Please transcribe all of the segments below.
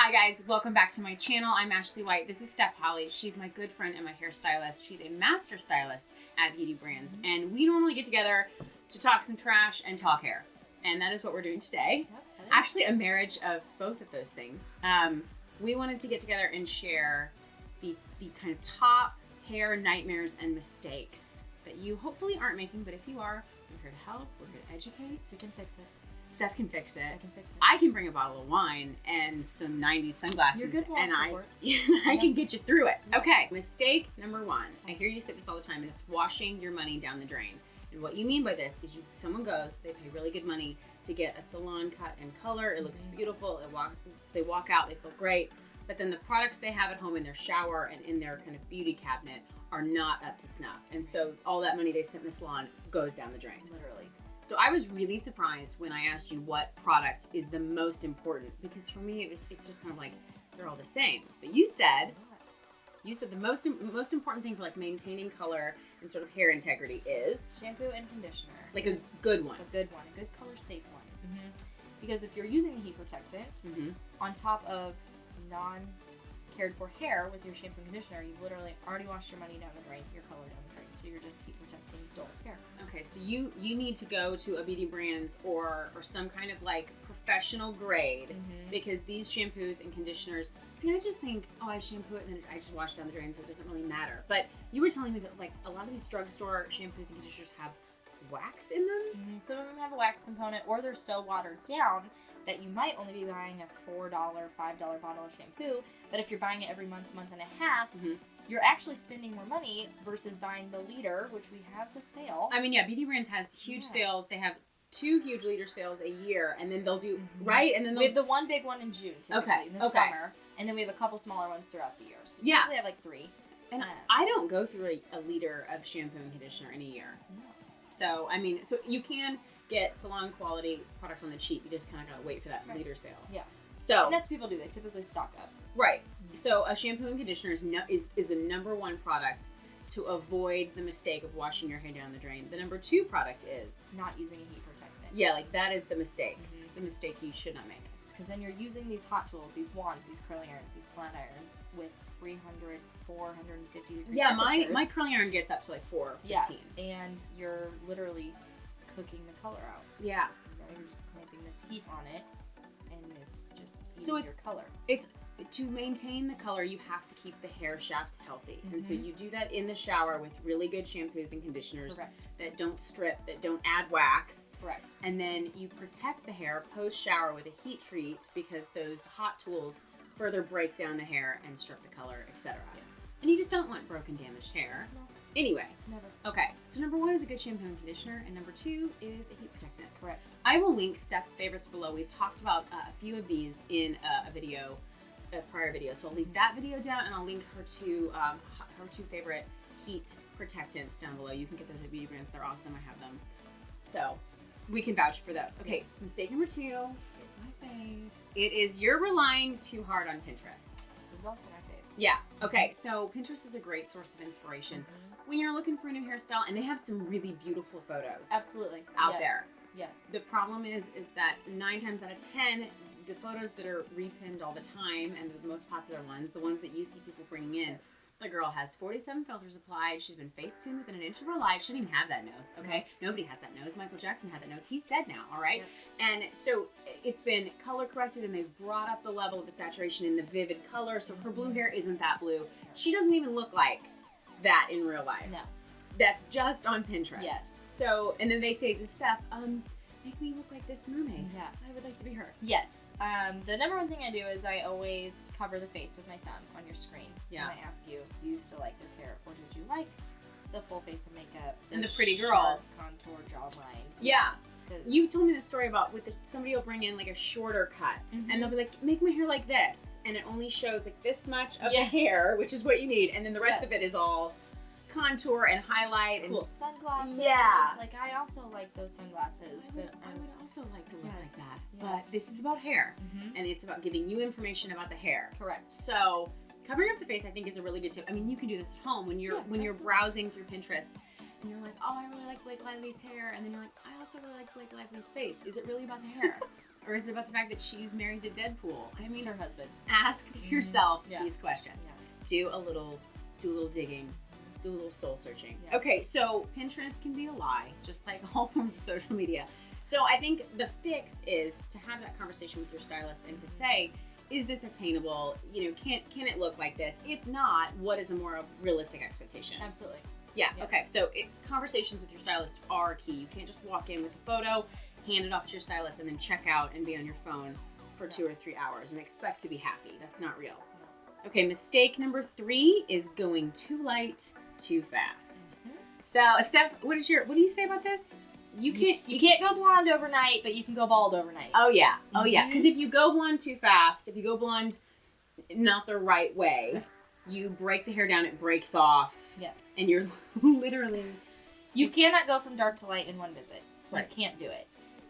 Hi guys, welcome back to my channel. I'm Ashley White. This is Steph Holly. She's my good friend and my hairstylist. She's a master stylist at Beauty Brands. And we normally get together to talk some trash and talk hair. And that is what we're doing today. Yep, Actually, a marriage of both of those things. We wanted to get together and share the kind of top hair nightmares and mistakes that you hopefully aren't making, but if you are, we're here to help, we're here to educate. So you can fix it. Steph can fix it. I can fix it. I can bring a bottle of wine and some 90s sunglasses. You're good and support. I can get you through it. Yeah. Okay, mistake number one. I hear you say this all the time, and it's washing your money down the drain. And what you mean by this is someone goes, they pay really good money to get a salon cut and color. It looks beautiful. They walk out, they feel great. But then the products they have at home in their shower and in their kind of beauty cabinet are not up to snuff. And so all that money they spent in the salon goes down the drain. Literally. So I was really surprised when I asked you what product is the most important, because for me it's just kind of like they're all the same. But you said the most important thing for like maintaining color and sort of hair integrity is Shampoo and conditioner. like a good one. A good one. A good color safe one. Because if you're using a heat protectant on top of non-cared for hair with your shampoo and conditioner, you've literally already washed your money down the drain, your color down the drain. So you're just heat protecting dull hair. Okay, so you need to go to a Beauty Brands or some kind of like professional grade because these shampoos and conditioners, see, I just think, oh, I shampoo it and then I just wash it down the drain, so it doesn't really matter. But you were telling me that like a lot of these drugstore shampoos and conditioners have wax in them? Some of them have a wax component, or they're so watered down that you might only be buying a $4, $5 bottle of shampoo, but if you're buying it every month and a half, you're actually spending more money versus buying the liter, which we have the sale. I mean, yeah, Beauty Brands has huge sales. They have 2 huge liter sales a year, and then they'll do, right? And then we have the one big one in June, typically, in the summer, and then we have a couple smaller ones throughout the year. So we have like 3. And I don't go through a liter of shampoo and conditioner in a year. No. So, I mean, so you can get salon quality products on the cheap. You just kind of gotta wait for that liter sale. Yeah. So and that's what people do. They typically stock up. Right. So a shampoo and conditioner is the number one product to avoid the mistake of washing your hair down the drain. The number 2 product is not using a heat protectant. Yeah, like that is the mistake. The mistake you should not make. Because then you're using these hot tools, these wands, these curling irons, these flat irons with 300, 450 degree temperatures. my curling iron gets up to like 415. Yeah, and you're literally cooking the color out. Yeah. You're just clamping this heat on it, and it's just eating your color. It's to maintain the color, you have to keep the hair shaft healthy. And so you do that in the shower with really good shampoos and conditioners that don't strip, that don't add wax. Correct. And then you protect the hair post-shower with a heat treat because those hot tools further break down the hair and strip the color, etc. Yes. And you just don't want broken, damaged hair. No. Anyway. Never. Okay, so number 1 is a good shampoo and conditioner, and number 2 is a heat protectant. Correct. I will link Steph's favorites below. We've talked about a few of these in a prior video. So I'll link that video down, and I'll link her 2 favorite heat protectants down below. You can get those at Beauty Brands. They're awesome. I have them. So we can vouch for those. Okay, mistake number 2 is my fave. It is you're relying too hard on Pinterest. This is also my fave. Yeah. Okay, so Pinterest is a great source of inspiration when you're looking for a new hairstyle, and they have some really beautiful photos. Absolutely. Out there. Yes. The problem is that 9 times out of 10, the photos that are repinned all the time and the most popular ones, the ones that you see people bringing in, the girl has 47 filters applied. She's been face-tuned within an inch of her life. She didn't even have that nose, okay? Nobody has that nose. Michael Jackson had that nose. He's dead now, all right? And so it's been color corrected, and they've brought up the level of the saturation in the vivid color, so her blue hair isn't that blue. She doesn't even look like that in real life. No. That's just on Pinterest. Yes. So, and then they say to Steph, make me look like this mermaid. Yeah. I would like to be her. Yes. The number 1 thing I do is I always cover the face with my thumb on your screen. Yeah. And I ask you, do you still like this hair, or did you like the full face of makeup? And the pretty girl. Sharp contour jawline. Yes. You told me the story about somebody will bring in like a shorter cut, and they'll be like, make my hair like this. And it only shows like this much of the hair, which is what you need. And then the rest of it is all contour and highlight and sunglasses. Yeah. Like, I also like those sunglasses. I would also like to look like that. But this is about hair, and it's about giving you information about the hair. Correct. So covering up the face, I think, is a really good tip. I mean, you can do this at home when you're browsing through Pinterest, and you're like, oh, I really like Blake Lively's hair, and then you're like, I also really like Blake Lively's face. Is it really about the hair? Or is it about the fact that she's married to Deadpool? I mean, It's her husband. ask yourself Yeah. these questions. Yes. Do a little digging, do a little soul searching. Yeah. Okay, so Pinterest can be a lie, just like all forms of social media. So I think the fix is to have that conversation with your stylist and to say, is this attainable? You know, can it look like this? If not, what is a more realistic expectation? Absolutely. Yeah. Yes. Okay. So conversations with your stylist are key. You can't just walk in with a photo, hand it off to your stylist, and then check out and be on your phone for 2 or 3 hours and expect to be happy. That's not real. Okay. Mistake number 3 is going too light, too fast. Mm-hmm. So, Steph, what do you say about this? You can't go blonde overnight, but you can go bald overnight. Oh yeah. Oh yeah. Mhm. Because if you go blonde too fast, if you go blonde not the right way, you break the hair down, it breaks off. Yes. And you're literally... You cannot go from dark to light in one visit. Right. You can't do it.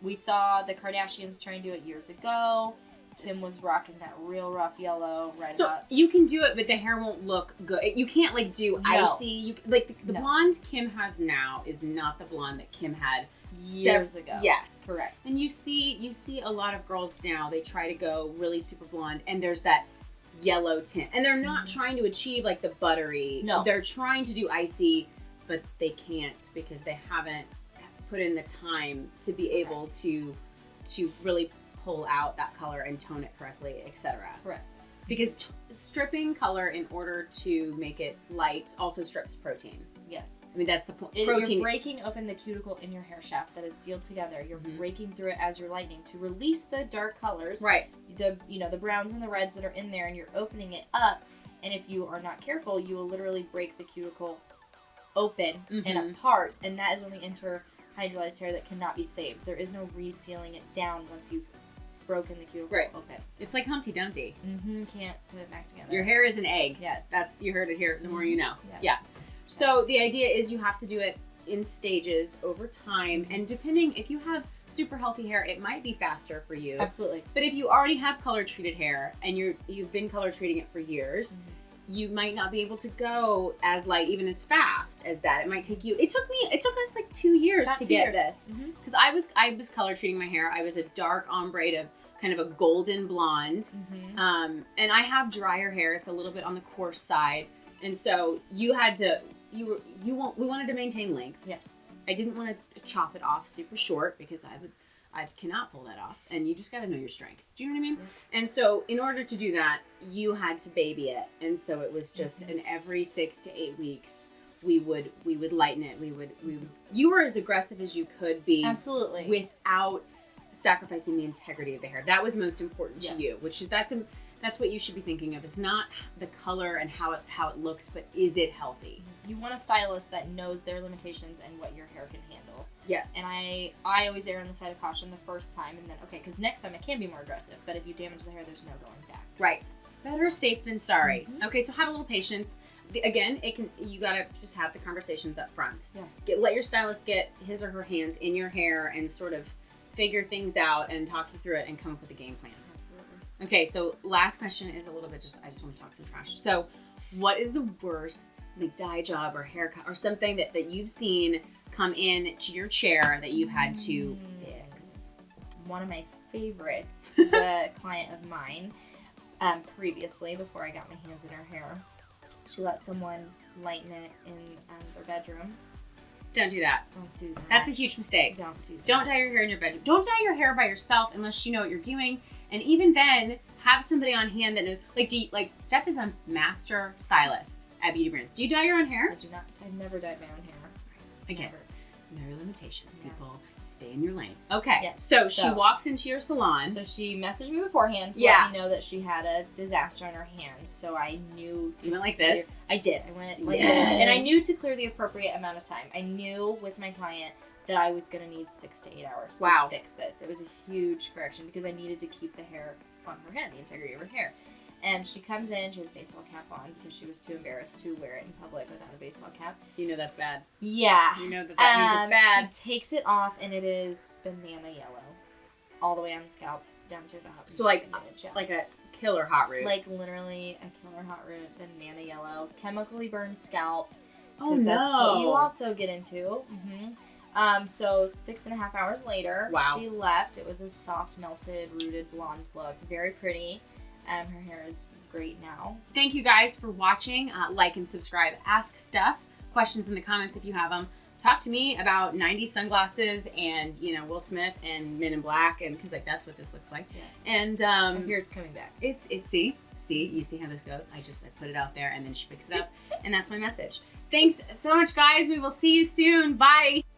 We saw the Kardashians try and do it years ago. Kim was rocking that real rough yellow So you can do it, but the hair won't look good. You can't like do icy. You like the No. blonde Kim has now is not the blonde that Kim had years ago. Yes, Correct. and you see a lot of girls now. They try to go really super blonde, and there's that yellow tint, and they're not trying to achieve like the buttery. No. They're trying to do icy, but they can't because they haven't put in the time to be able to really pull out that color and tone it correctly, etc. Correct. Because stripping color in order to make it light also strips protein. Yes. I mean, that's the point. You're breaking open the cuticle in your hair shaft that is sealed together. You're breaking through it as you're lightening to release the dark colors. Right. The browns and the reds that are in there, and you're opening it up. And if you are not careful, you will literally break the cuticle open and apart. And that is when we enter hydrolyzed hair that cannot be saved. There is no resealing it down once you've broken the cuticle open. It's like Humpty Dumpty. Can't put it back together. Your hair is an egg. Yes. You heard it here. The more you know. Yes. Yeah. So the idea is you have to do it in stages over time, and depending if you have super healthy hair, it might be faster for you. Absolutely. But if you already have color treated hair and you've been color treating it for years, you might not be able to go as light, even as fast as that. It might take you. It took us like 2 years to get this because I was color treating my hair. I was a dark ombre to kind of a golden blonde, and I have drier hair. It's a little bit on the coarse side, and so you had to. We wanted to maintain length. Yes. I didn't want to chop it off super short because I cannot pull that off, and you just got to know your strengths. Do you know what I mean? And so in order to do that, you had to baby it, and so it was just an every 6 to 8 weeks we would lighten it. You were as aggressive as you could be. Absolutely. Without sacrificing the integrity of the hair. That was most important to you, which is that's what you should be thinking of. It's not the color and how it looks, but is it healthy? You want a stylist that knows their limitations and what your hair can handle. Yes. And I always err on the side of caution the first time, and then because next time it can be more aggressive. But if you damage the hair, there's no going back. Right. Better safe than sorry. Okay, so have a little patience. Again, you gotta just have the conversations up front. Yes. Let your stylist get his or her hands in your hair and sort of figure things out and talk you through it and come up with a game plan. Absolutely. Okay, so last question is a little bit I just want to talk some trash. So what is the worst like dye job or haircut or something that you've seen come in to your chair that you've had to fix? One of my favorites is a client of mine previously, before I got my hands in her hair. She let someone lighten it in their bedroom. Don't do that. Don't do that. That's a huge mistake. Don't do that. Don't dye your hair in your bedroom. Don't dye your hair by yourself unless you know what you're doing. And even then, have somebody on hand that knows. Like Steph is a master stylist at Beauty Brands. Do you dye your own hair? I do not. I've never dyed my own hair. Again, Never. know your limitations, Yeah. people. Stay in your lane. Okay. Yes. So she walks into your salon. So she messaged me beforehand to let me know that she had a disaster on her hands. So I knew You went like this? I did. I went like this. And I knew to clear the appropriate amount of time. I knew with my client that I was going to need 6 to 8 hours to fix this. It was a huge correction because I needed to keep the hair on her head, the integrity of her hair. And she comes in, she has a baseball cap on because she was too embarrassed to wear it in public without a baseball cap. You know that's bad. Yeah. You know that means it's bad. She takes it off and it is banana yellow. All the way on the scalp, down to about So like mid-jaw. like a killer hot root. Like literally a killer hot root, banana yellow, chemically burned scalp. Oh Because no. that's what you also get into. So 6.5 hours later, Wow. she left. It was a soft, melted, rooted blonde look. Very pretty. Her hair is great now. Thank you guys for watching. Like and subscribe. Ask Steph questions in the comments if you have them. Talk to me about 90s sunglasses and, you know, Will Smith and Men in Black, and because like that's what this looks like. Yes. And I hear it's coming back. it's see you see how this goes. I put it out there and then she picks it up, and that's my message. Thanks so much, guys. We will see you soon. Bye.